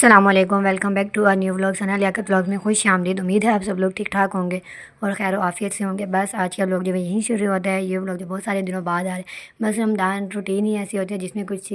अस्सलाम वालेकुम, welcome back to our new vlog channel Liyaqat vlog में खुश आमदीद। उम्मीद है आप सब लोग ठीक ठाक होंगे और खैर आफियत से होंगे। बस आज का व्लॉग जो है यहीं शुरू होता है। ये व्लॉग जो बहुत सारे दिनों बाद आ रहे हैं। बस रमज़ान रूटीन ही ऐसी होती है जिसमें कुछ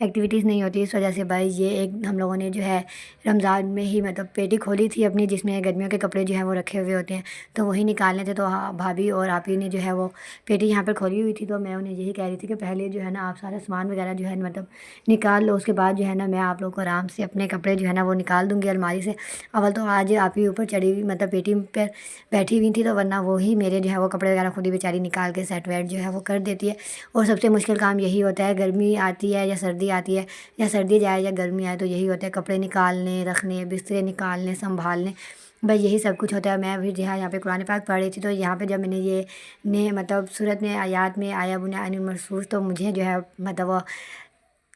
एक्टिविटीज़ नहीं होती, इस वजह से भाई ये एक हम लोगों ने जो है रमज़ान में ही मतलब पेटी खोली थी अपनी, जिसमें गर्मियों के कपड़े जो हैं वो रखे हुए होते हैं, तो वही निकालने थे। तो हाँ, भाभी और आप ही ने जो है वो पेटी यहाँ पर खोली हुई थी, तो मैं उन्हें यही कह रही थी कि पहले जो है ना आप सारा सामान वगैरह जो है मतलब निकाल लो, उसके बाद जो है ना मैं आप लोग को आराम से अपने कपड़े जो है ना वो निकाल दूँगी अलमारी से। अव्वल तो आज आप ही ऊपर चढ़ी हुई मतलब पेटी पर बैठी हुई थी, तो वरना वो ही मेरे जो है वो कपड़े वगैरह खुद ही बेचारी निकाल के सेट वेट जो है वो कर देती है। और सबसे मुश्किल काम यही होता है, गर्मी आती है या सर्दी आती है, या सर्दी जाए या गर्मी आए, तो यही होता है कपड़े निकालने, रखने, बिस्तरे निकालने, संभालने, बस यही सब कुछ होता है। मैं भी जो है यहाँ पे कुरान पाक पढ़ रही थी, तो यहाँ पे जब मैंने ये ने मतलब सूरत में आयात में आया बुना अनिल मरसूस, तो मुझे जो है मतलब वो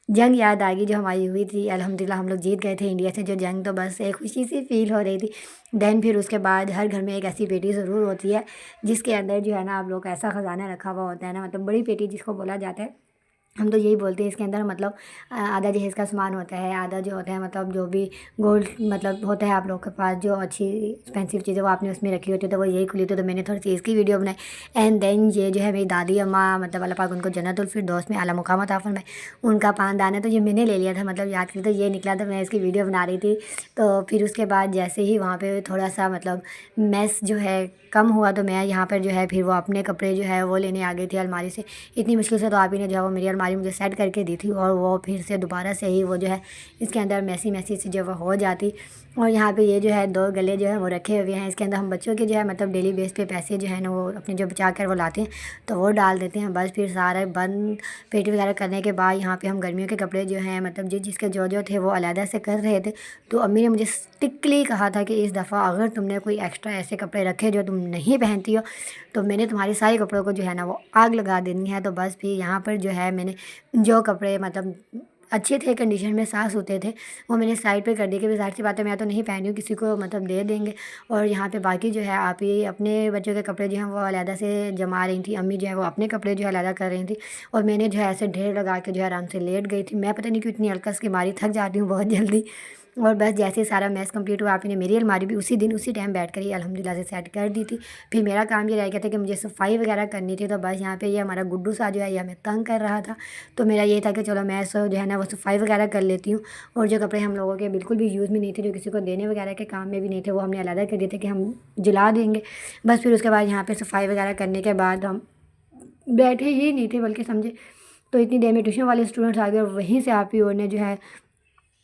जंग याद आ गई जो हमारी हुई थी। अल्हम्दुलिल्लाह हम लोग जीत गए थे इंडिया से जो जंग, तो बस एक खुशी सी फील हो रही थी। देन फिर उसके बाद हर घर में एक ऐसी पेटी ज़रूर होती है जिसके अंदर जो है ना आप लोग का ऐसा ख़जाना रखा हुआ होता है ना, मतलब बड़ी पेटी जिसको बोला जाता है। हम तो यही बोलते हैं इसके अंदर मतलब आधा जहेज़ का सामान होता है, आधा जो होता है मतलब जो भी गोल्ड मतलब होता है आप लोग के पास जो अच्छी एक्सपेंसिव चीज़ें वो आपने उसमें रखी होती है, तो वो यही खुली थी, तो मैंने थोड़ी सी इसकी वीडियो बनाई। एंड देन ये जो है मेरी दादी अम्मा मतलब अल्लाह पाक उनको जन्नतुल फिरदौस में आला मुकाम अता फरमाए, उनका पानदान है, तो ये मैंने ले लिया था मतलब याद की, तो ये निकला था, मैं इसकी वीडियो बना रही थी। तो फिर उसके बाद जैसे ही वहाँ पे थोड़ा सा मतलब मैस जो है कम हुआ, तो मैं यहाँ पर जो है फिर वो अपने कपड़े जो है वो लेने आ गई थी अलमारी से। इतनी मुश्किल से तो आप ही ने जो है वो मेरी अलमारी मुझे सेट करके दी थी, और वो फिर से दोबारा से ही वो जो है इसके अंदर मैसी मैसी सी जो वो हो जाती। और यहाँ पे ये जो है 2 गले जो है वो रखे हुए हैं, इसके अंदर हम बच्चों के जो है मतलब डेली बेस पे पैसे जो है ना वो अपने जो बचा कर वो लाते हैं, तो वो डाल देते हैं। बस फिर सारा बंद पेटी वगैरह करने के बाद यहाँ पे हम गर्मियों के कपड़े जो हैं मतलब जिसके जो थे वो अलहदा से कर रहे थे। तो अम्मी ने मुझे स्ट्रिक्टली कहा था कि इस दफ़ा अगर तुमने कोई एक्स्ट्रा ऐसे कपड़े रखे जो तुम नहीं पहनती हो, तो मैंने तुम्हारे सारे कपड़ों को जो है ना वो आग लगा देनी है। तो बस फिर यहाँ पर जो है मैंने जो कपड़े मतलब अच्छे थे, कंडीशन में साफ़ होते थे, वो मैंने साइड पे कर दिए कि ज़ाहिर सी बात है मैं तो नहीं पहनी हूँ, किसी को मतलब दे देंगे। और यहाँ पे बाकी जो है आप ही अपने बच्चों के कपड़े जो हैं वो अलहदा से जमा रही थी, अम्मी जो है वो अपने कपड़े जो है अलहदा कर रही थी, और मैंने जो है ऐसे ढेर लगा के जो है आराम से लेट गई थी। मैं पता नहीं क्यों इतनी अलकस की मारी थक जाती हूँ बहुत जल्दी। और बस जैसे ही सारा मैस कंप्लीट हुआ, आपने मेरी अलमारी भी उसी दिन उसी टाइम बैठ कर ही अल्हम्दुलिल्लाह से सेट कर दी थी। फिर मेरा काम ये रह गया था कि मुझे सफाई वगैरह करनी थी, तो बस यहाँ पे ये हमारा गुड्डू सा जो है ये हमें तंग कर रहा था, तो मेरा ये था कि चलो मैं सो जो है ना वो सफाई वगैरह कर लेती हूँ। और जो कपड़े हम लोगों के बिल्कुल भी यूज़ में नहीं थे, जो किसी को देने वगैरह के काम में भी नहीं थे, वो हमने अलग कर दिए थे कि हम जला देंगे। बस फिर उसके बाद यहाँ पर सफाई वगैरह करने के बाद हम बैठे ही नहीं थे बल्कि समझे, तो इतनी देर में ट्यूशन वाले स्टूडेंट्स आ गए, और वहीं से आप ही और ने जो है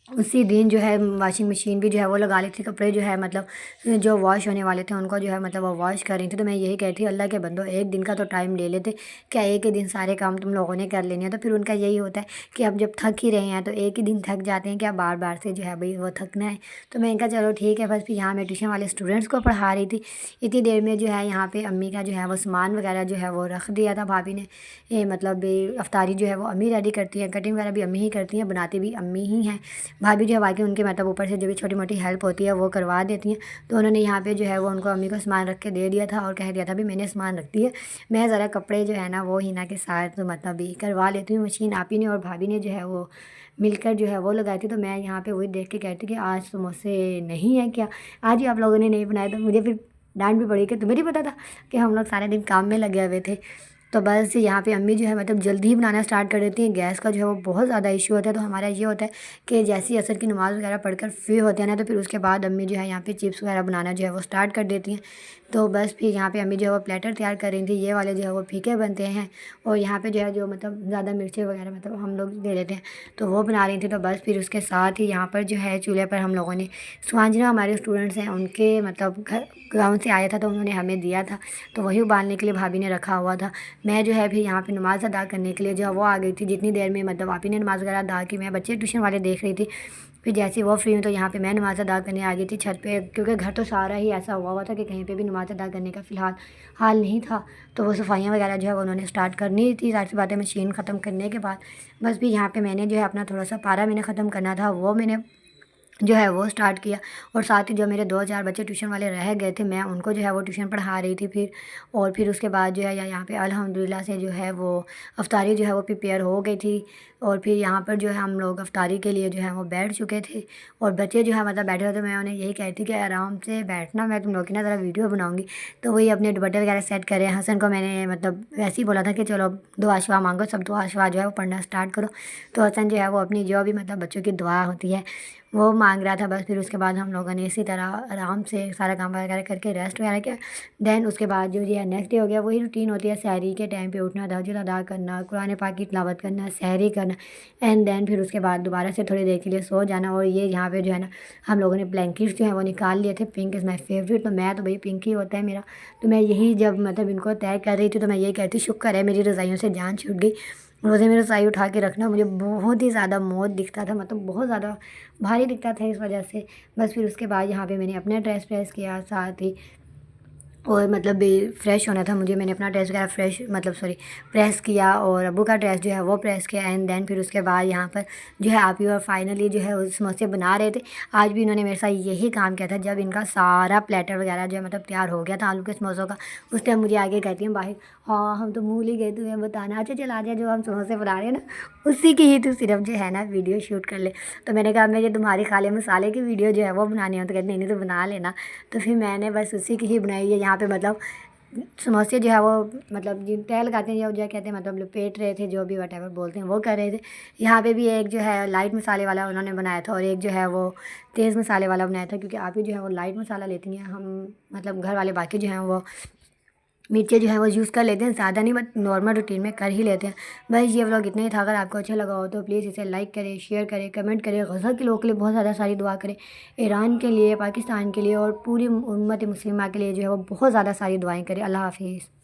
उसी दिन जो है वॉशिंग मशीन भी जो है वो लगा ली थी। कपड़े जो है मतलब जो वॉश होने वाले थे उनको जो है मतलब वो वॉश कर रही थी। तो मैं यही कहती हूँ अल्लाह के बंदो एक दिन का तो टाइम ले लेते, क्या एक ही दिन सारे काम तुम लोगों ने कर लेने हैं। तो फिर उनका यही होता है कि अब जब थक ही रहे हैं तो एक ही दिन थक जाते हैं, क्या बार बार से जो है भाई वो थकना है। तो मैं इनका चलो ठीक है। बस फिर यहाँ मैं ट्यूशन वाले स्टूडेंट्स को पढ़ा रही थी, इतनी देर में जो है यहाँ पर अम्मी का जो है वो सामान वगैरह जो है वो रख दिया था भाभी ने। ये मतलब अफ्तारी जो है वो अम्मी रेडी करती है, कटिंग वगैरह भी अम्मी ही करती हैं, बनाती भी अम्मी ही हैं। भाभी जो है बाकी उनके मतलब ऊपर से जो भी छोटी मोटी हेल्प होती है वो करवा देती हैं। तो उन्होंने यहाँ पे जो है वो उनको अम्मी को सामान रख के दे दिया था, और कह दिया था भी मैंने सामान रख दिया, मैं ज़रा कपड़े जो है ना वो हिना के साथ तो मतलब भी करवा लेती हूँ। मशीन आप ही ने और भाभी ने जो है वो मिलकर जो है वो लगाई थी। तो मैं यहाँ पे वही देख के कहती कि आज समोसे नहीं है क्या, आज ही आप लोगों ने नहीं बनाए। तो मुझे फिर डांट भी पड़ी कि तुम्हें नहीं पता था कि हम लोग सारे दिन काम में लगे हुए थे। तो बस यहाँ पे अम्मी जो है मतलब जल्दी ही बनाना स्टार्ट कर देती हैं। गैस का जो है वो बहुत ज़्यादा इशू होता है, तो हमारा ये होता है कि जैसे ही असर की नमाज़ वगैरह पढ़कर फ्री होते हैं ना, तो फिर उसके बाद अम्मी जो है यहाँ पे चिप्स वगैरह बनाना जो है वो स्टार्ट कर देती हैं। तो बस फिर यहाँ पे अम्मी जो है वो प्लेटर तैयार कर रही थी, ये वाले जो है वो फीके बनते हैं, और यहाँ पे जो है जो मतलब ज़्यादा मिर्ची वगैरह मतलब हम लोग दे देते हैं, तो वो बना रही थी। तो बस फिर उसके साथ ही यहाँ पर जो है चूल्हे पर हम लोगों ने स्वांजना हमारे स्टूडेंट्स हैं उनके मतलब घर गाँव से आया था, तो उन्होंने हमें दिया था, तो वही उबालने के लिए भाभी ने रखा हुआ था। मैं जो है भी यहाँ पे नमाज़ अदा करने के लिए जो है वो आ गई थी। जितनी देर में मतलब आप ही ने नमाज़ वगैरह अदा की, मैं बच्चे ट्यूशन वाले देख रही थी। फिर जैसे ही वो फ्री हुई तो यहाँ पे मैं नमाज़ अदा करने आ गई थी छत पे, क्योंकि घर तो सारा ही ऐसा हुआ था कि कहीं पे भी नमाज़ अदा करने का फ़िलहाल हाल नहीं था। तो वो सफाइयाँ वगैरह जो है वो उन्होंने स्टार्ट करनी थी, ज़ाहिर सी बात है मशीन ख़त्म करने के बाद। बस भी यहाँ पे मैंने जो है अपना थोड़ा सा पारा मैंने ख़त्म करना था, वो मैंने जो है वो स्टार्ट किया। और साथ ही जो मेरे 2-4 बच्चे ट्यूशन वाले रह गए थे, मैं उनको जो है वो ट्यूशन पढ़ा रही थी फिर। और फिर उसके बाद जो है यहाँ पे अल्हम्दुलिल्लाह से जो है वो अफ्तारी जो है वो प्रिपेयर हो गई थी। और फिर यहाँ पर जो है हम लोग अफ्तारी के लिए जो है वो बैठ चुके थे और बच्चे जो है मतलब बैठे हुए थे। मैं उन्हें यही कहती कि आराम से बैठना, मैं तुम लोग की ना ज़रा वीडियो बनाऊँगी। तो वही अपने दुपट्टे वगैरह सेट करे। हसन को मैंने मतलब वैसे ही बोला था कि चलो दुआ शुआ मांगो, सब दुआ शुआ जो है वो पढ़ना स्टार्ट करो। तो हसन जो है वो अपनी जो भी मतलब बच्चों की दुआ होती है वो मांग रहा था बस। फिर उसके बाद हम लोगों ने इसी तरह आराम से सारा काम वगैरह करके रेस्ट वगैरह किया। देन उसके बाद जो है नेक्स्ट डे हो गया। वही रूटीन होती है, सहरी के टाइम पे उठना, तहज्जुद अदा करना, कुरान पाक की तिलावत करना, सहरी करना एंड देन फिर उसके बाद दोबारा से थोड़ी देर के लिए सो जाना। और ये यहाँ पे जो है ना हम लोगों ने ब्लैंकेट्स जो है वो निकाल लिए थे। पिंक इज़ माई फेवरेट, तो मैं तो भाई पिंक ही होता है मेरा। तो मैं यही जब मतलब इनको तय कर रही थी तो मैं यही कहती शुक्र है मेरी रज़ाइयों से जान छूट गई। रोज़े में रज़ाई उठा के रखना मुझे बहुत ही ज़्यादा मौत दिखता था, मतलब बहुत ज़्यादा भारी दिखता था इस वजह से। बस फिर उसके बाद यहाँ पे मैंने अपना ड्रेस प्रेस किया, साथ ही और मतलब फ्रेश होना था मुझे। मैंने अपना ड्रेस वगैरह फ्रेश मतलब सॉरी प्रेस किया और अब्बू का ड्रेस जो है वो प्रेस किया एंड देन फिर उसके बाद यहाँ पर जो है आप ही और फाइनली जो है वो समोसे बना रहे थे। आज भी इन्होंने मेरे साथ यही काम किया था। जब इनका सारा प्लेटर वगैरह जो है मतलब तैयार हो गया था आलू के समोसों का, उस टाइम मुझे आगे कहती हैं बाहर, हाँ हम तो भूल ही गए तुम्हें बताना, अच्छा चल आ जा, जो हम समोसे बना रहे हैं ना उसी की ही तू सिर्फ जो है ना वीडियो शूट कर ले। तो मैंने कहा मैं ये तुम्हारी खाले मसाले की वीडियो जो है वो बनानी हो, तो कहते नहीं नहीं तो बना लेना। तो फिर मैंने बस उसी की ही बनाई है। यहाँ पे मतलब समोसे जो है वो मतलब जिन तेल लगाते हैं या जो कहते हैं मतलब लपेट रहे थे, जो भी वटेवर बोलते हैं वो कर रहे थे। यहाँ पे भी एक जो है लाइट मसाले वाला उन्होंने बनाया था और एक जो है वो तेज़ मसाले वाला बनाया था, क्योंकि आप ही जो है वो लाइट मसाला लेती हैं, हम मतलब घर वाले बाकी जो हैं वो मिर्चें जो है वो यूज़ कर लेते हैं, ज़्यादा नहीं बट नॉर्मल रूटीन में कर ही लेते हैं। बस ये व्लॉग इतना ही था। अगर आपको अच्छा लगा हो तो प्लीज़ इसे लाइक करें, शेयर करें, कमेंट करें। गज़ा के लोगों के लिए बहुत ज़्यादा सारी दुआ करें, ईरान के लिए, पाकिस्तान के लिए और पूरी उम्मत मुस्लिमा के लिए जो है वो बहुत ज़्यादा सारी दुआएं करें। अल्लाह हाफिज़।